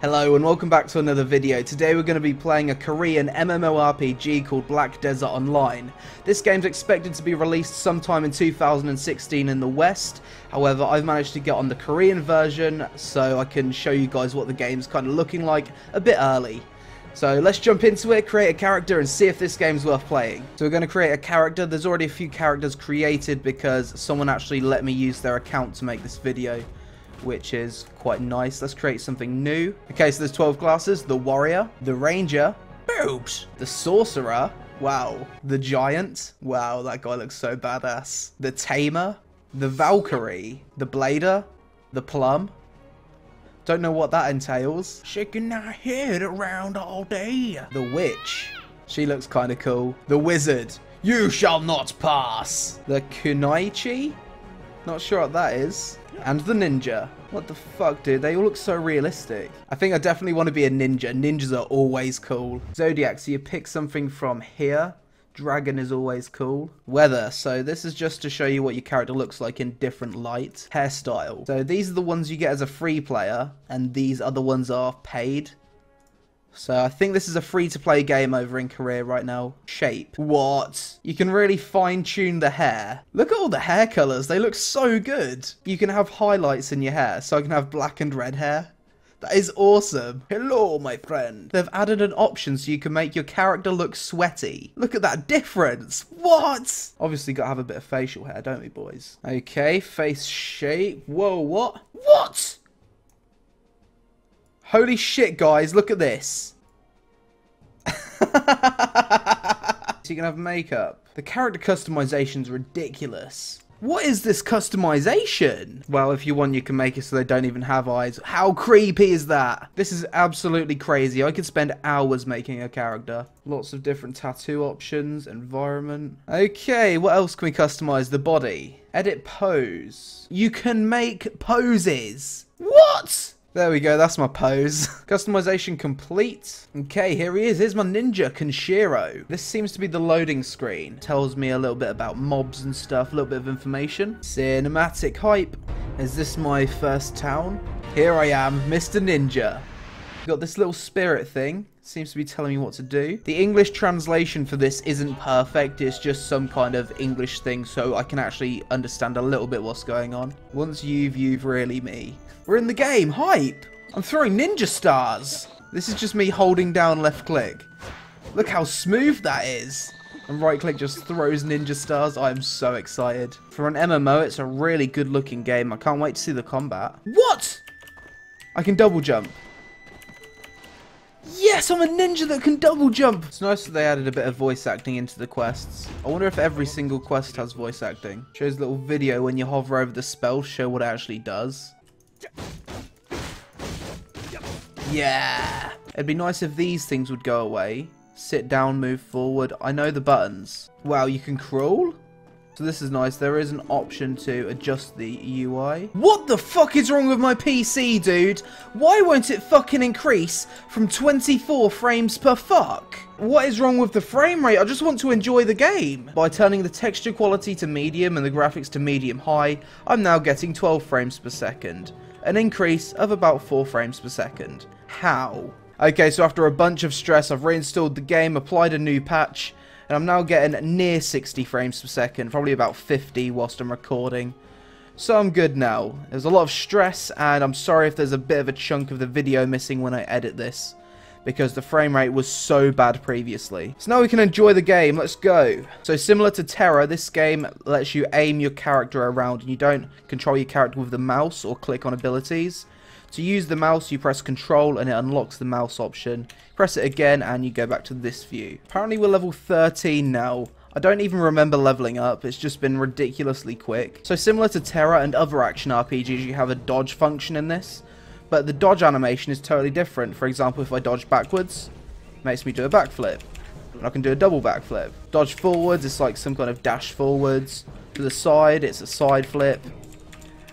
Hello and welcome back to another video. Today we're going to be playing a Korean MMORPG called Black Desert Online. This game's expected to be released sometime in 2016 in the West. However, I've managed to get on the Korean version so I can show you guys what the game's kind of looking like a bit early. So let's jump into it, create a character and see if this game's worth playing. So we're going to create a character. There's already a few characters created because someone actually let me use their account to make this video, which is quite nice. Let's create something new. Okay, so there's 12 classes. The Warrior, the Ranger, boobs, the Sorcerer, wow, the Giant, wow, that guy looks so badass, the Tamer, the Valkyrie, the Blader, the Plum. Don't know what that entails. Shaking our head around all day. The Witch, she looks kind of cool. The Wizard, you shall not pass. The Kunaichi, not sure what that is. And the Ninja. What the fuck, dude? They all look so realistic. I think I definitely want to be a ninja. Ninjas are always cool. Zodiac, so you pick something from here. Dragon is always cool. Weather, so this is just to show you what your character looks like in different light. Hairstyle, so these are the ones you get as a free player, and these other ones are paid. So I think this is a free-to-play game over in Korea right now. Shape. What? You can really fine-tune the hair. Look at all the hair colours. They look so good. You can have highlights in your hair, so I can have black and red hair. That is awesome. Hello, my friend. They've added an option so you can make your character look sweaty. Look at that difference. What? Obviously got to have a bit of facial hair, don't we, boys? Okay, face shape. Whoa, what? What? Holy shit, guys, look at this. So you can have makeup. The character customization's ridiculous. What is this customization? Well, if you want, you can make it so they don't even have eyes. How creepy is that? This is absolutely crazy. I could spend hours making a character. Lots of different tattoo options, environment. Okay, what else can we customize? The body. Edit pose. You can make poses. What? There we go, that's my pose. Customization complete. Okay, here he is. Here's my ninja, Kenshiro. This seems to be the loading screen. Tells me a little bit about mobs and stuff, a little bit of information. Cinematic hype. Is this my first town? Here I am, Mr. Ninja. Got this little spirit thing. Seems to be telling me what to do. The English translation for this isn't perfect. It's just some kind of English thing, so I can actually understand a little bit what's going on. Once you've really me. We're in the game. Hype. I'm throwing ninja stars. This is just me holding down left click. Look how smooth that is. And right click just throws ninja stars. I'm so excited. For an MMO, it's a really good looking game. I can't wait to see the combat. What? I can double jump. Yes, I'm a ninja that can double jump. It's nice that they added a bit of voice acting into the quests. I wonder if every single quest has voice acting. Shows a little video when you hover over the spell, show what it actually does. Yeah. It'd be nice if these things would go away. Sit down, move forward. I know the buttons. Wow, you can crawl? So this is nice. There is an option to adjust the UI. What the fuck is wrong with my PC, dude? Why won't it fucking increase from 24 frames per fuck? What is wrong with the frame rate? I just want to enjoy the game. By turning the texture quality to medium and the graphics to medium high, I'm now getting 12 frames per second. An increase of about 4 frames per second. How? Okay, so after a bunch of stress, I've reinstalled the game, applied a new patch, and I'm now getting near 60 frames per second, probably about 50 whilst I'm recording. So I'm good now. There's a lot of stress, and I'm sorry if there's a bit of a chunk of the video missing when I edit this, because the frame rate was so bad previously. So now we can enjoy the game. Let's go. So similar to Terra, this game lets you aim your character around, and you don't control your character with the mouse or click on abilities. To use the mouse, you press Control and it unlocks the mouse option. Press it again and you go back to this view. Apparently we're level 13 now. I don't even remember leveling up, it's just been ridiculously quick. So similar to Terra and other action RPGs, you have a dodge function in this. But the dodge animation is totally different. For example, if I dodge backwards, it makes me do a backflip. And I can do a double backflip. Dodge forwards, it's like some kind of dash forwards. To the side, it's a side flip.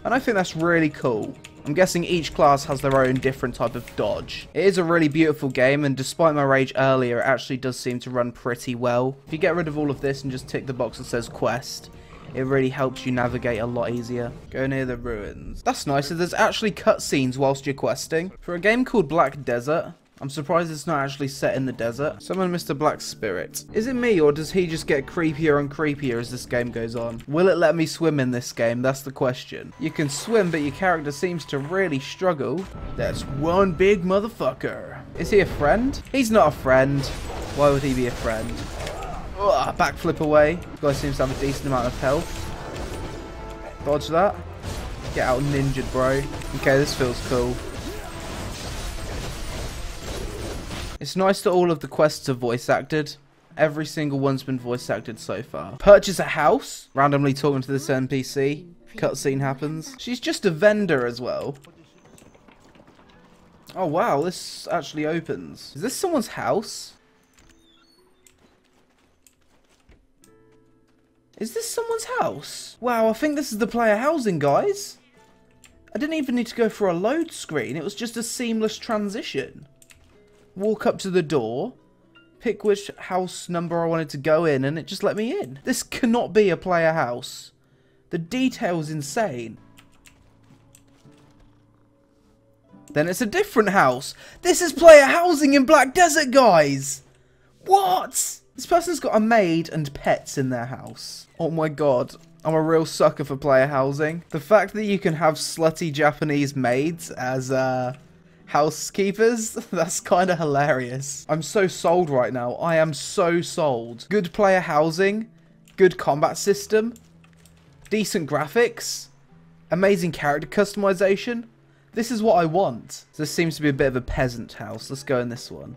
And I think that's really cool. I'm guessing each class has their own different type of dodge. It is a really beautiful game, and despite my rage earlier, it actually does seem to run pretty well. If you get rid of all of this and just tick the box that says quest, it really helps you navigate a lot easier. Go near the ruins. That's nice, so there's actually cutscenes whilst you're questing. For a game called Black Desert, I'm surprised it's not actually set in the desert. Summon Mr. Black Spirit. Is it me, or does he just get creepier and creepier as this game goes on? Will it let me swim in this game? That's the question. You can swim, but your character seems to really struggle. That's one big motherfucker. Is he a friend? He's not a friend. Why would he be a friend? Ugh, backflip away. This guy seems to have a decent amount of health. Dodge that. Get out ninja, bro. Okay, this feels cool. It's nice that all of the quests are voice acted. Every single one's been voice acted so far. Purchase a house. Randomly talking to this NPC. Cutscene happens. She's just a vendor as well. Oh wow, this actually opens. Is this someone's house? Is this someone's house? Wow, I think this is the player housing, guys. I didn't even need to go for a load screen. It was just a seamless transition. Walk up to the door, pick which house number I wanted to go in, and it just let me in. This cannot be a player house. The detail's insane. Then it's a different house. This is player housing in Black Desert, guys. What? This person's got a maid and pets in their house. Oh my god. I'm a real sucker for player housing. The fact that you can have slutty Japanese maids as, housekeepers, that's kind of hilarious. I'm so sold right now. I am so sold. Good player housing, good combat system, decent graphics, amazing character customization. This is what I want. This seems to be a bit of a peasant house. Let's go in this one.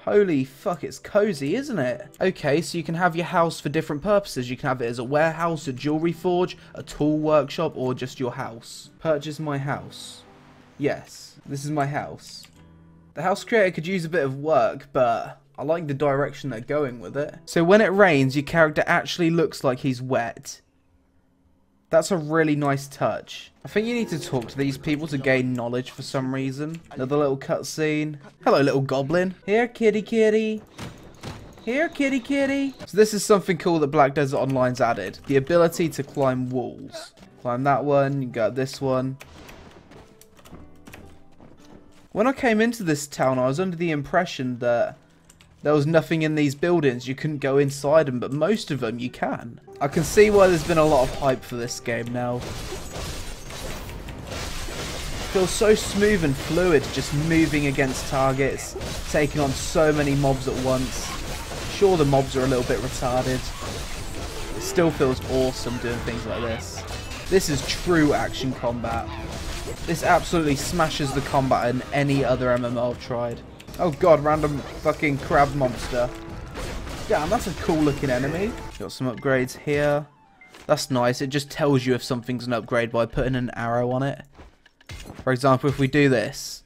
Holy fuck, it's cozy, isn't it? Okay, so you can have your house for different purposes. You can have it as a warehouse, a jewelry forge, a tool workshop, or just your house. Purchase my house. Yes, this is my house. The house creator could use a bit of work, but I like the direction they're going with it. So when it rains, your character actually looks like he's wet. That's a really nice touch. I think you need to talk to these people to gain knowledge for some reason. Another little cutscene. Hello, little goblin. Here, kitty kitty. Here, kitty kitty. So this is something cool that Black Desert Online's added. The ability to climb walls. Climb that one, you got this one. When I came into this town, I was under the impression that there was nothing in these buildings. You couldn't go inside them, but most of them you can. I can see why there's been a lot of hype for this game now. It feels so smooth and fluid, just moving against targets, taking on so many mobs at once. Sure, the mobs are a little bit retarded. It still feels awesome doing things like this. This is true action combat. This absolutely smashes the combat in any other MMO I've tried. Oh god, random fucking crab monster. Damn, that's a cool looking enemy. Got some upgrades here. That's nice. It just tells you if something's an upgrade by putting an arrow on it. For example, if we do this,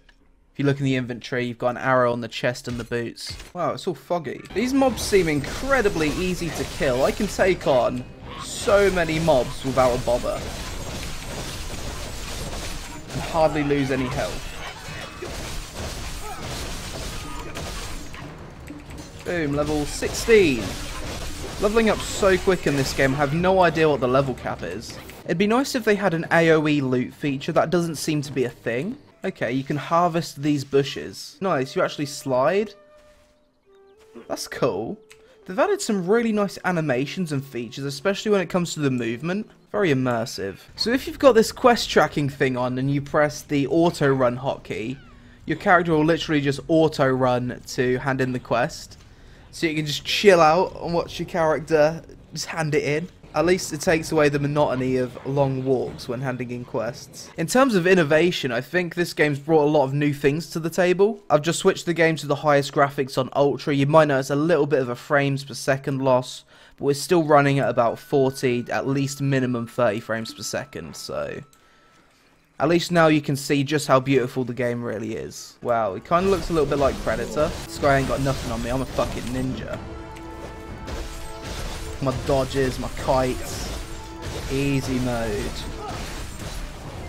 if you look in the inventory, you've got an arrow on the chest and the boots. Wow, it's all foggy. These mobs seem incredibly easy to kill. I can take on so many mobs without a bother. And hardly lose any health. Boom, level 16. Leveling up so quick in this game, I have no idea what the level cap is. It'd be nice if they had an AoE loot feature. That doesn't seem to be a thing. Okay, you can harvest these bushes. Nice, you actually slide. That's cool. They've added some really nice animations and features, especially when it comes to the movement. Very immersive. So if you've got this quest tracking thing on and you press the auto run hotkey, your character will literally just auto run to hand in the quest. So you can just chill out and watch your character just hand it in. At least it takes away the monotony of long walks when handing in quests. In terms of innovation, I think this game's brought a lot of new things to the table. I've just switched the game to the highest graphics on Ultra. You might notice a little bit of a frames per second loss, but we're still running at about 40, at least minimum 30 frames per second, so at least now you can see just how beautiful the game really is. Wow, it kind of looks a little bit like Predator. This guy ain't got nothing on me, I'm a fucking ninja. My dodges, my kites. Easy mode.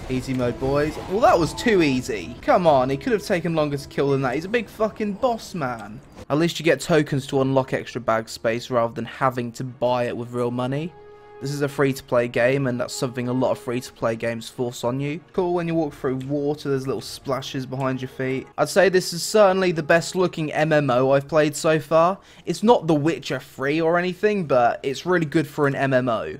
Easy mode, boys. Well, that was too easy. Come on, he could have taken longer to kill than that. He's a big fucking boss, man. At least you get tokens to unlock extra bag space rather than having to buy it with real money. This is a free-to-play game, and that's something a lot of free-to-play games force on you. Cool, when you walk through water, there's little splashes behind your feet. I'd say this is certainly the best-looking MMO I've played so far. It's not The Witcher 3 or anything, but it's really good for an MMO.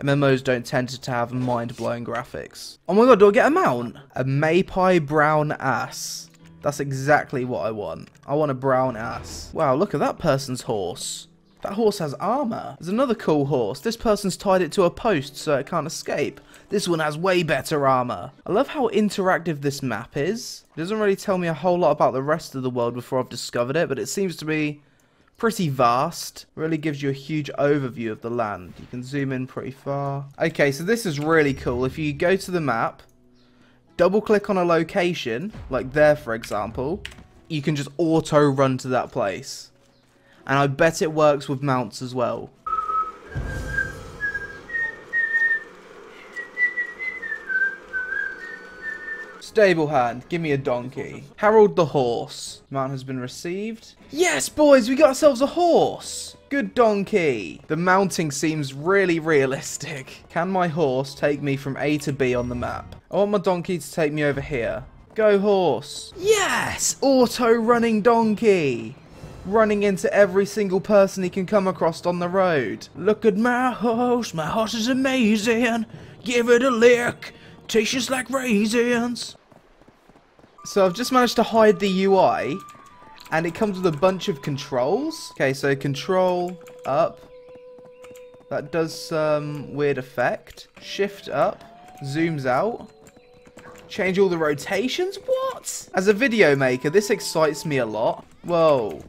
MMOs don't tend to have mind-blowing graphics. Oh my god, do I get a mount? A Maypie brown ass. That's exactly what I want. I want a brown ass. Wow, look at that person's horse. That horse has armor. There's another cool horse. This person's tied it to a post so it can't escape. This one has way better armor. I love how interactive this map is. It doesn't really tell me a whole lot about the rest of the world before I've discovered it, but it seems to be pretty vast. Really gives you a huge overview of the land. You can zoom in pretty far. Okay, so this is really cool. If you go to the map, double click on a location, like there for example, you can just auto run to that place. And I bet it works with mounts as well. Stable hand, give me a donkey. Harold the horse. Mount has been received. Yes, boys, we got ourselves a horse. Good donkey. The mounting seems really realistic. Can my horse take me from A to B on the map? I want my donkey to take me over here. Go horse. Yes, auto running donkey. Running into every single person he can come across on the road. Look at my horse is amazing. Give it a lick, tastes just like raisins. So I've just managed to hide the UI, and it comes with a bunch of controls. Okay, so control up. That does some weird effect. Shift up, zooms out. Change all the rotations? What? As a video maker, this excites me a lot. Whoa.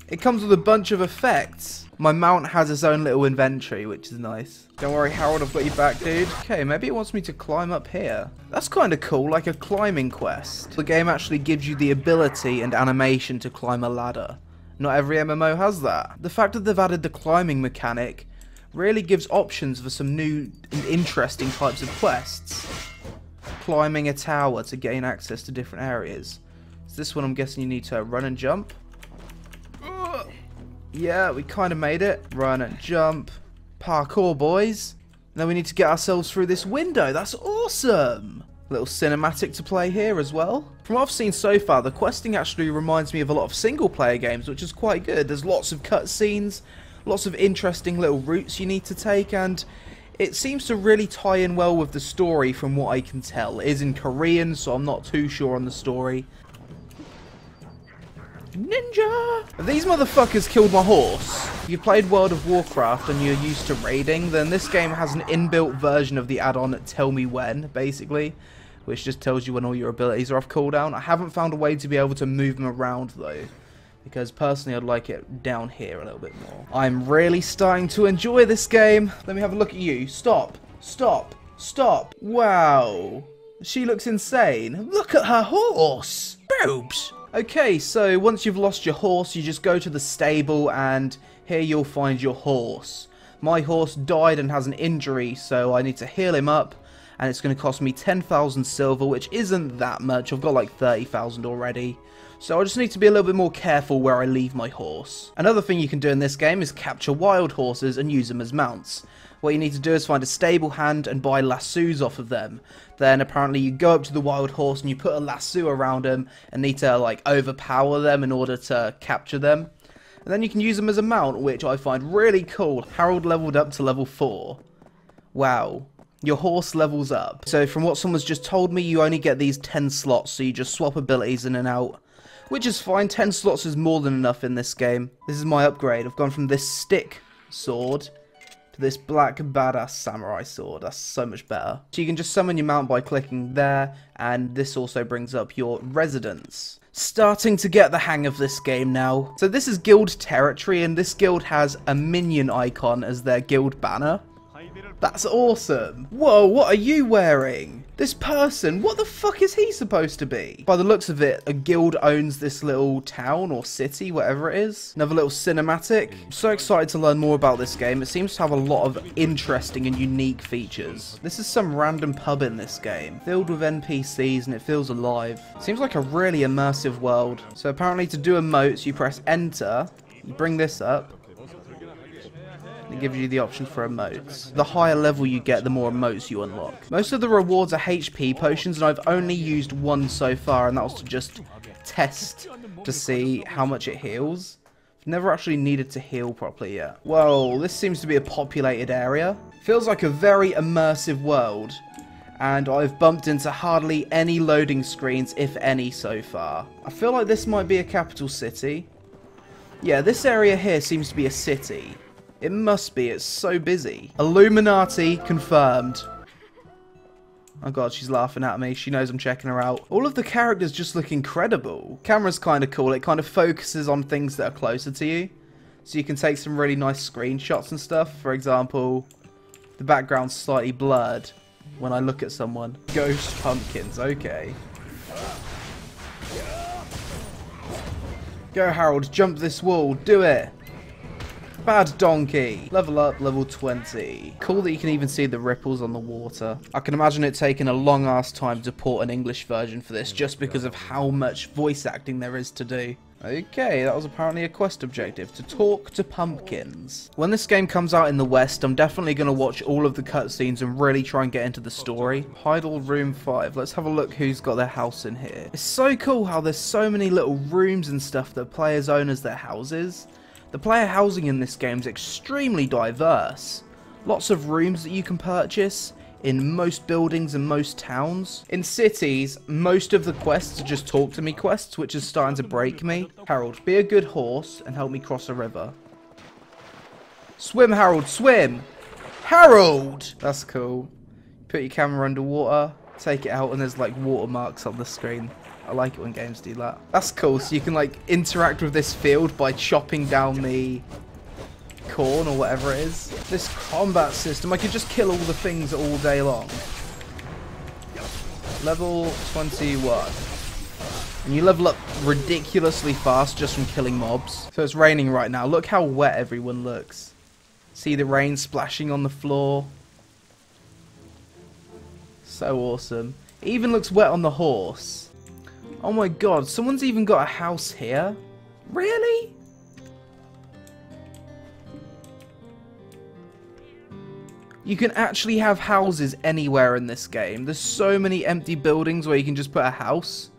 It comes with a bunch of effects. My mount has its own little inventory, which is nice. Don't worry, Harold, I've got your back, dude. Okay, maybe it wants me to climb up here. That's kind of cool, like a climbing quest. The game actually gives you the ability and animation to climb a ladder. Not every MMO has that. The fact that they've added the climbing mechanic really gives options for some new and interesting types of quests. Climbing a tower to gain access to different areas. So this one I'm guessing you need to run and jump. Yeah, we kind of made it. Run and jump. Parkour, boys. Now we need to get ourselves through this window. That's awesome. Little cinematic to play here as well. From what I've seen so far, the questing actually reminds me of a lot of single-player games, which is quite good. There's lots of cutscenes, lots of interesting little routes you need to take, and it seems to really tie in well with the story from what I can tell. It is in Korean, so I'm not too sure on the story. Ninja! If these motherfuckers killed my horse. If you've played World of Warcraft and you're used to raiding, then this game has an inbuilt version of the add-on Tell Me When, basically, which just tells you when all your abilities are off cooldown. I haven't found a way to be able to move them around though, because personally I'd like it down here a little bit more. I'm really starting to enjoy this game. Let me have a look at you. Stop. Stop. Stop. Wow. She looks insane. Look at her horse. Boobs. Okay, so once you've lost your horse, you just go to the stable and here you'll find your horse. My horse died and has an injury, so I need to heal him up, and it's going to cost me 10,000 silver, which isn't that much. I've got like 30,000 already. So I just need to be a little bit more careful where I leave my horse. Another thing you can do in this game is capture wild horses and use them as mounts. What you need to do is find a stable hand and buy lassos off of them. Then apparently you go up to the wild horse and you put a lasso around them and need to like overpower them in order to capture them. And then you can use them as a mount, which I find really cool. Harold leveled up to level 4. Wow. Your horse levels up. So from what someone's just told me, you only get these 10 slots, so you just swap abilities in and out. Which is fine, 10 slots is more than enough in this game. This is my upgrade. I've gone from this stick sword to this black badass samurai sword. That's so much better. So you can just summon your mount by clicking there, and this also brings up your residence. Starting to get the hang of this game now. So this is guild territory, and this guild has a minion icon as their guild banner. That's awesome. Whoa, what are you wearing? This person, what the fuck is he supposed to be? By the looks of it, a guild owns this little town or city, whatever it is. Another little cinematic. I'm so excited to learn more about this game. It seems to have a lot of interesting and unique features. This is some random pub in this game, filled with NPCs, and it feels alive. Seems like a really immersive world. So apparently to do emotes, you press enter, you bring this up, it gives you the option for emotes. The higher level you get, the more emotes you unlock. Most of the rewards are HP potions, and I've only used one so far, and that was to just test to see how much it heals. I've never actually needed to heal properly yet. Whoa, this seems to be a populated area. Feels like a very immersive world, and I've bumped into hardly any loading screens, if any, so far. I feel like this might be a capital city. Yeah, this area here seems to be a city. It must be, it's so busy. Illuminati confirmed. Oh god, she's laughing at me. She knows I'm checking her out. All of the characters just look incredible. Camera's kind of cool. It kind of focuses on things that are closer to you. So you can take some really nice screenshots and stuff. For example, the background's slightly blurred when I look at someone. Ghost pumpkins, okay. Go Harold, jump this wall, do it. Bad donkey. Level up, level 20. Cool that you can even see the ripples on the water. I can imagine it taking a long ass time to port an English version for this just because of how much voice acting there is to do. Okay, that was apparently a quest objective, to talk to pumpkins. When this game comes out in the West, I'm definitely going to watch all of the cutscenes and really try and get into the story. Heidel Room 5. Let's have a look who's got their house in here. It's so cool how there's so many little rooms and stuff that players own as their houses. The player housing in this game is extremely diverse. Lots of rooms that you can purchase in most buildings and most towns. In cities, most of the quests are just talk to me quests, which is starting to break me. Harold, be a good horse and help me cross a river. Swim, Harold, swim! Harold! That's cool. Put your camera underwater, take it out, and there's like watermarks on the screen. I like it when games do that. That's cool, so you can like interact with this field by chopping down the corn or whatever it is. This combat system, I could just kill all the things all day long. Level 21. And you level up ridiculously fast just from killing mobs. So it's raining right now. Look how wet everyone looks. See the rain splashing on the floor. So awesome. It even looks wet on the horse. Oh my god, someone's even got a house here? Really? You can actually have houses anywhere in this game. There's so many empty buildings where you can just put a house.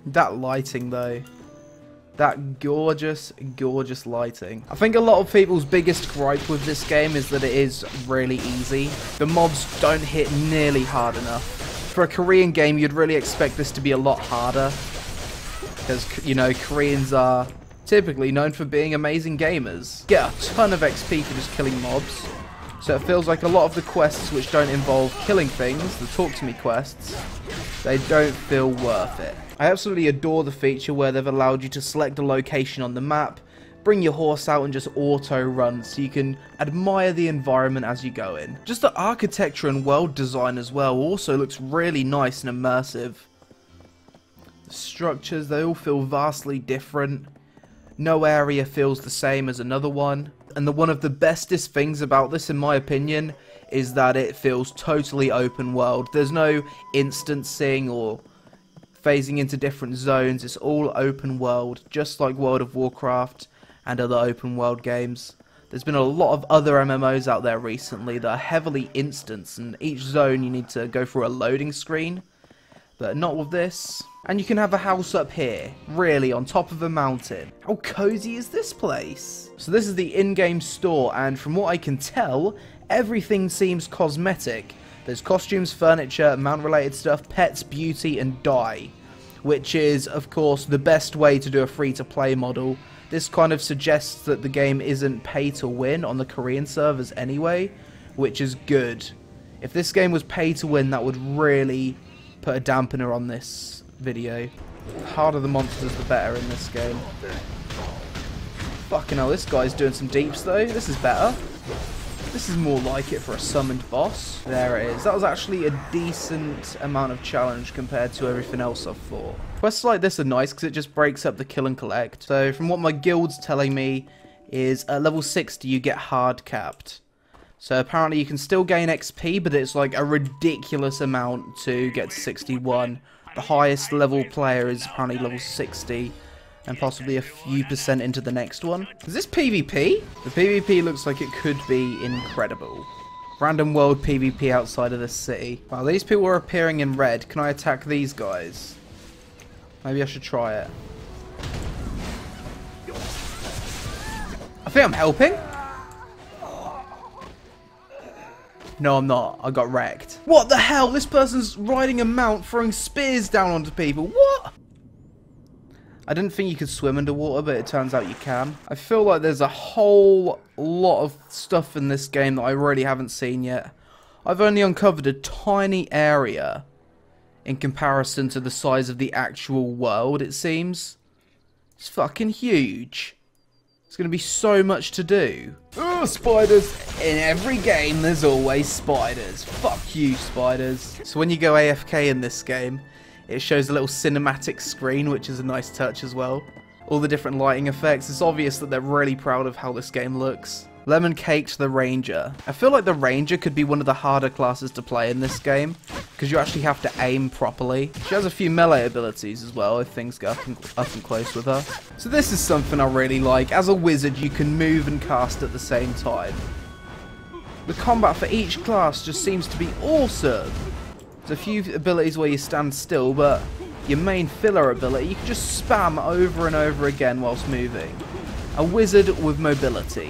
That lighting though. That gorgeous, gorgeous lighting. I think a lot of people's biggest gripe with this game is that it is really easy. The mobs don't hit nearly hard enough. For a Korean game, you'd really expect this to be a lot harder. Because, you know, Koreans are typically known for being amazing gamers. Get a ton of XP for just killing mobs. So it feels like a lot of the quests which don't involve killing things, the talk to me quests, they don't feel worth it. I absolutely adore the feature where they've allowed you to select a location on the map, bring your horse out and just auto run so you can admire the environment as you go in. Just the architecture and world design as well also looks really nice and immersive. The structures, they all feel vastly different. No area feels the same as another one. And one of the bestest things about this, in my opinion, is that it feels totally open world. There's no instancing or phasing into different zones. It's all open world, just like World of Warcraft and other open world games. There's been a lot of other MMOs out there recently that are heavily instanced, and each zone you need to go through a loading screen. But not with this. And you can have a house up here, really, on top of a mountain. How cozy is this place? So this is the in-game store, and from what I can tell, everything seems cosmetic. There's costumes, furniture, mount-related stuff, pets, beauty, and dye. Which is, of course, the best way to do a free-to-play model. This kind of suggests that the game isn't pay-to-win on the Korean servers anyway, which is good. If this game was pay-to-win, that would really put a dampener on this video. The harder the monsters, the better in this game. Fucking hell, this guy's doing some deeps though. This is better. This is more like it for a summoned boss. There it is. That was actually a decent amount of challenge compared to everything else I've fought. Quests like this are nice because it just breaks up the kill and collect. So from what my guild's telling me is at level 60 you get hard capped. So apparently you can still gain XP, but it's like a ridiculous amount to get to 61. The highest level player is apparently level 60. And possibly a few % into the next one. Is this PvP? The PvP looks like it could be incredible. Random world PvP outside of the city. Wow, these people are appearing in red. Can I attack these guys? Maybe I should try it. I think I'm helping. No, I'm not. I got wrecked. What the hell? This person's riding a mount throwing spears down onto people. What? I didn't think you could swim underwater, but it turns out you can. I feel like there's a whole lot of stuff in this game that I really haven't seen yet. I've only uncovered a tiny area in comparison to the size of the actual world, it seems. It's fucking huge. There's going to be so much to do. Oh, spiders. In every game, there's always spiders. Fuck you, spiders. So when you go AFK in this game, it shows a little cinematic screen, which is a nice touch as well. All the different lighting effects. It's obvious that they're really proud of how this game looks. Lemon Caked the Ranger. I feel like the Ranger could be one of the harder classes to play in this game, because you actually have to aim properly. She has a few melee abilities as well, if things go up and close with her. So this is something I really like. As a wizard, you can move and cast at the same time. The combat for each class just seems to be awesome. There's a few abilities where you stand still, but your main filler ability, you can just spam over and over again whilst moving. A wizard with mobility.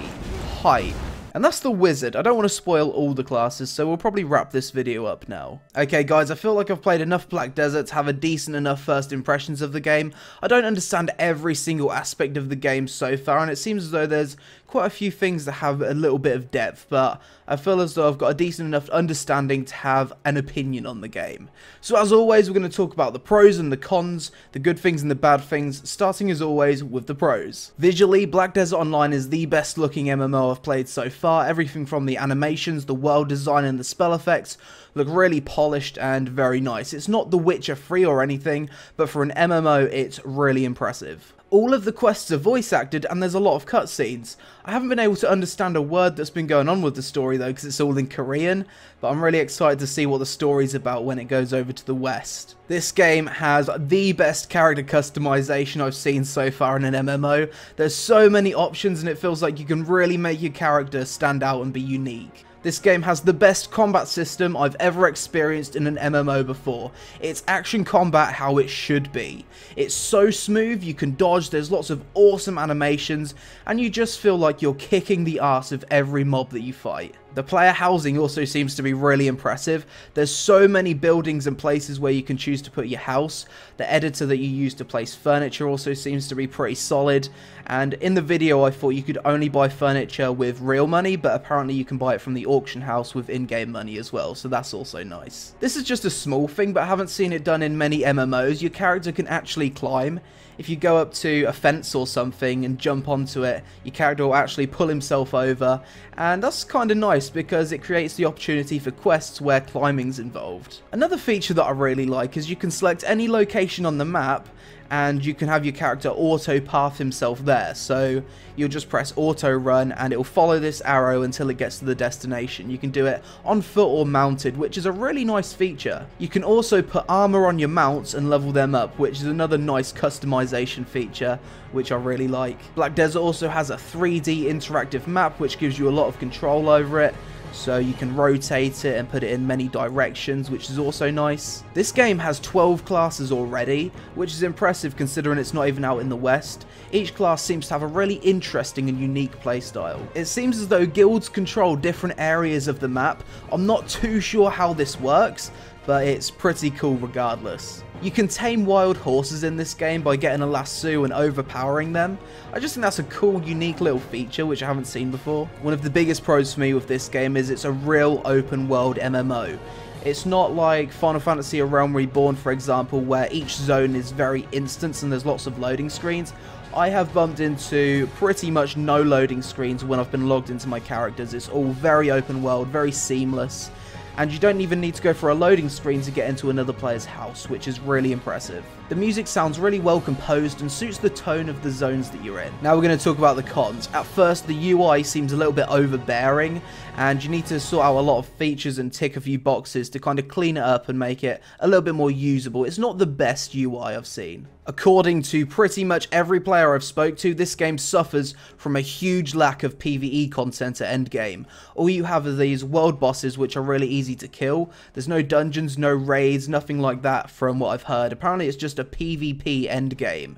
Hype. And that's the wizard. I don't want to spoil all the classes, so we'll probably wrap this video up now. Okay guys, I feel like I've played enough Black Desert to have a decent enough first impressions of the game. I don't understand every single aspect of the game so far, and it seems as though there's quite a few things that have a little bit of depth, but I feel as though I've got a decent enough understanding to have an opinion on the game. So as always, we're going to talk about the pros and the cons, the good things and the bad things, starting as always with the pros. Visually, Black Desert Online is the best looking MMO I've played so far. Everything from the animations, the world design and the spell effects look really polished and very nice. It's not The Witcher 3 or anything, but for an MMO it's really impressive. All of the quests are voice acted and there's a lot of cutscenes. I haven't been able to understand a word that's been going on with the story though, because it's all in Korean, but I'm really excited to see what the story's about when it goes over to the West. This game has the best character customization I've seen so far in an MMO. There's so many options and it feels like you can really make your character stand out and be unique. This game has the best combat system I've ever experienced in an MMO before. It's action combat how it should be. It's so smooth, you can dodge, there's lots of awesome animations, and you just feel like you're kicking the ass of every mob that you fight. The player housing also seems to be really impressive. There's so many buildings and places where you can choose to put your house. The editor that you use to place furniture also seems to be pretty solid. And in the video I thought you could only buy furniture with real money, but apparently you can buy it from the auction house with in-game money as well, so that's also nice. This is just a small thing, but I haven't seen it done in many MMOs. Your character can actually climb. If you go up to a fence or something and jump onto it, your character will actually pull himself over, and that's kind of nice because it creates the opportunity for quests where climbing's involved. Another feature that I really like is you can select any location on the map and you can have your character auto path himself there. So you'll just press auto run and it'll follow this arrow until it gets to the destination. You can do it on foot or mounted, which is a really nice feature. You can also put armor on your mounts and level them up, which is another nice customization feature, which I really like. Black Desert also has a 3D interactive map, which gives you a lot of control over it. So you can rotate it and put it in many directions, which is also nice. This game has 12 classes already, which is impressive considering it's not even out in the West. Each class seems to have a really interesting and unique playstyle. It seems as though guilds control different areas of the map. I'm not too sure how this works, but it's pretty cool regardless. You can tame wild horses in this game by getting a lasso and overpowering them. I just think that's a cool, unique little feature which I haven't seen before. One of the biggest pros for me with this game is it's a real open world MMO. It's not like Final Fantasy or Realm Reborn, for example, where each zone is very instant and there's lots of loading screens. I have bumped into pretty much no loading screens when I've been logged into my characters. It's all very open world, very seamless, and you don't even need to go for a loading screen to get into another player's house, which is really impressive. The music sounds really well composed and suits the tone of the zones that you're in. Now we're going to talk about the cons. At first, the UI seems a little bit overbearing, and you need to sort out a lot of features and tick a few boxes to kind of clean it up and make it a little bit more usable. It's not the best UI I've seen. According to pretty much every player I've spoke to, this game suffers from a huge lack of PvE content at endgame. All you have are these world bosses which are really easy to kill. There's no dungeons, no raids, nothing like that from what I've heard. Apparently it's just a PvP endgame,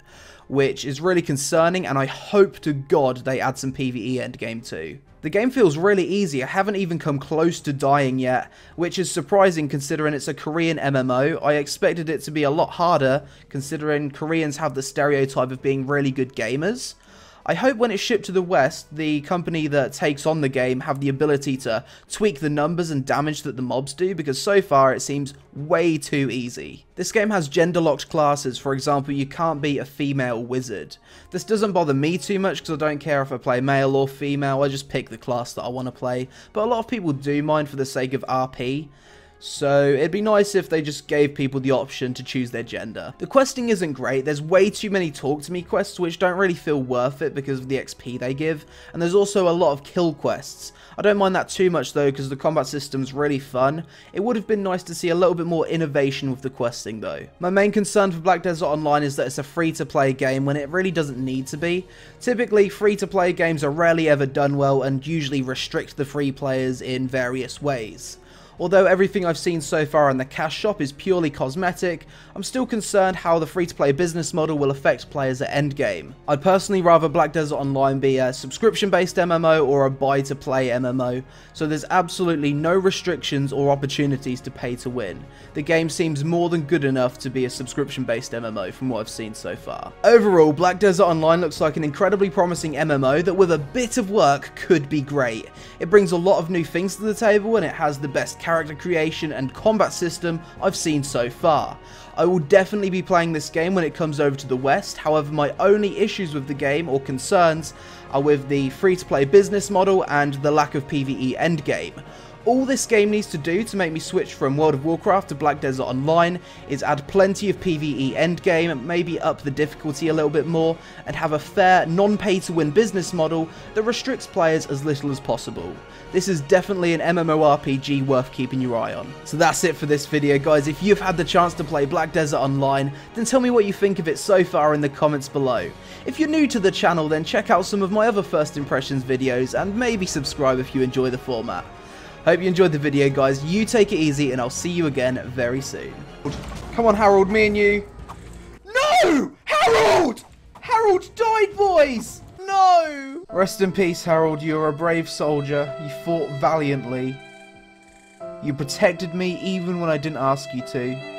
which is really concerning, and I hope to God they add some PvE endgame too. The game feels really easy. I haven't even come close to dying yet, which is surprising considering it's a Korean MMO. I expected it to be a lot harder considering Koreans have the stereotype of being really good gamers. I hope when it's shipped to the West, the company that takes on the game have the ability to tweak the numbers and damage that the mobs do, because so far it seems way too easy. This game has gender-locked classes. For example, you can't be a female wizard. This doesn't bother me too much because I don't care if I play male or female, I just pick the class that I want to play, but a lot of people do mind for the sake of RP. So it'd be nice if they just gave people the option to choose their gender. The questing isn't great. There's way too many talk to me quests which don't really feel worth it because of the XP they give, and there's also a lot of kill quests. I don't mind that too much though because the combat system's really fun. It would have been nice to see a little bit more innovation with the questing though. My main concern for Black Desert Online is that it's a free-to-play game when it really doesn't need to be. Typically free-to-play games are rarely ever done well and usually restrict the free players in various ways. Although everything I've seen so far in the cash shop is purely cosmetic, I'm still concerned how the free-to-play business model will affect players at endgame. I'd personally rather Black Desert Online be a subscription-based MMO or a buy-to-play MMO, so there's absolutely no restrictions or opportunities to pay to win. The game seems more than good enough to be a subscription-based MMO from what I've seen so far. Overall, Black Desert Online looks like an incredibly promising MMO that with a bit of work could be great. It brings a lot of new things to the table and it has the best character creation and combat system I've seen so far. I will definitely be playing this game when it comes over to the West, however my only issues with the game or concerns are with the free-to-play business model and the lack of PvE endgame. All this game needs to do to make me switch from World of Warcraft to Black Desert Online is add plenty of PvE endgame, maybe up the difficulty a little bit more, and have a fair, non-pay-to-win business model that restricts players as little as possible. This is definitely an MMORPG worth keeping your eye on. So that's it for this video, guys. If you've had the chance to play Black Desert Online, then tell me what you think of it so far in the comments below. If you're new to the channel, then check out some of my other first impressions videos, and maybe subscribe if you enjoy the format. Hope you enjoyed the video, guys. You take it easy, and I'll see you again very soon. Come on, Harold, me and you. No! Harold! Harold died, boys! No! Rest in peace, Harold. You're a brave soldier. You fought valiantly. You protected me even when I didn't ask you to.